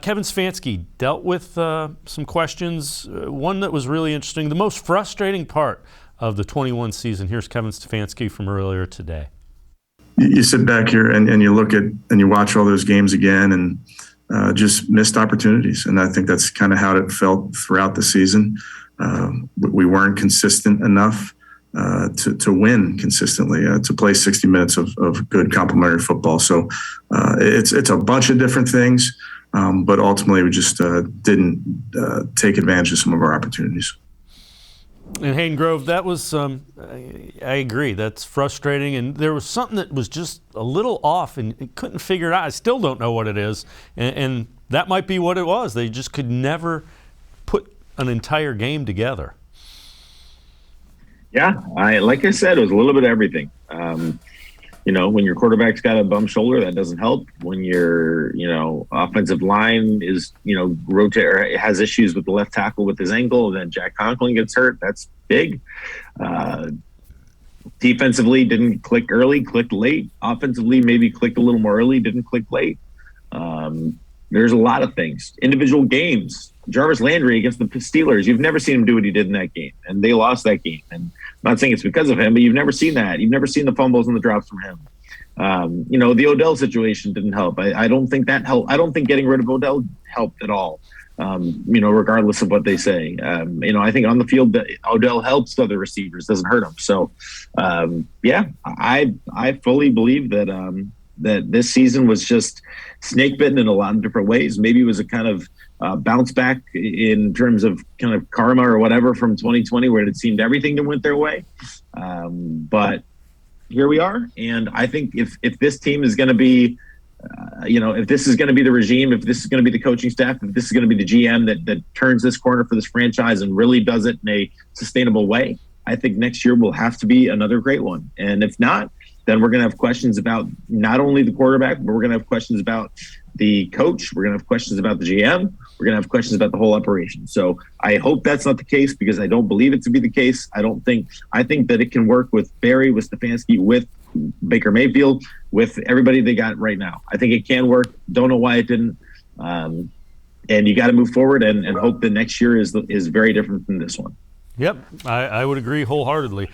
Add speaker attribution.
Speaker 1: Kevin Stefanski dealt with some questions. One that was really interesting, the most frustrating part of the 21 season. Here's Kevin Stefanski from earlier today.
Speaker 2: You sit back here and you look at and you watch all those games again and just missed opportunities. And I think that's kind of how it felt throughout the season. We weren't consistent enough to win consistently, to play 60 minutes of good complementary football. So it's a bunch of different things. But ultimately, we just didn't take advantage of some of our opportunities.
Speaker 1: In Hayden Grove, that was, I agree, that's frustrating. And there was something that was just a little off and couldn't figure it out. I still don't know what it is. And that might be what it was. They just could never put an entire game together.
Speaker 3: Yeah, like I said, it was a little bit of everything. When your quarterback's got a bum shoulder, that doesn't help. When your, offensive line is, rotate or has issues with the left tackle with his ankle, and then Jack Conklin gets hurt, that's big. Defensively, didn't click early, clicked late. Offensively, maybe clicked a little more early, didn't click late. There's a lot of things. Individual games. Jarvis Landry against the Steelers, you've never seen him do what he did in that game, and they lost that game. And I'm not saying it's because of him, but you've never seen that. You've never seen the fumbles and the drops from him. The Odell situation didn't help. I don't think that helped. I don't think getting rid of Odell helped at all, regardless of what they say. I think on the field, that Odell helps other receivers, doesn't hurt them. So, I fully believe that that this season was just snake bitten in a lot of different ways. Maybe it was a kind of bounce back in terms of kind of karma or whatever from 2020, where it seemed everything that went their way. But here we are. And I think if this team is going to be, if this is going to be the regime, if this is going to be the coaching staff, if this is going to be the GM that turns this corner for this franchise and really does it in a sustainable way, I think next year will have to be another great one. And if not, then we're going to have questions about not only the quarterback, but we're going to have questions about the coach. We're going to have questions about the GM. We're going to have questions about the whole operation. So I hope that's not the case, because I don't believe it to be the case. I think that it can work with Barry, with Stefanski, with Baker Mayfield, with everybody they got right now. I think it can work. Don't know why it didn't. And you got to move forward and hope that next year is very different than this one.
Speaker 1: Yep, I would agree wholeheartedly.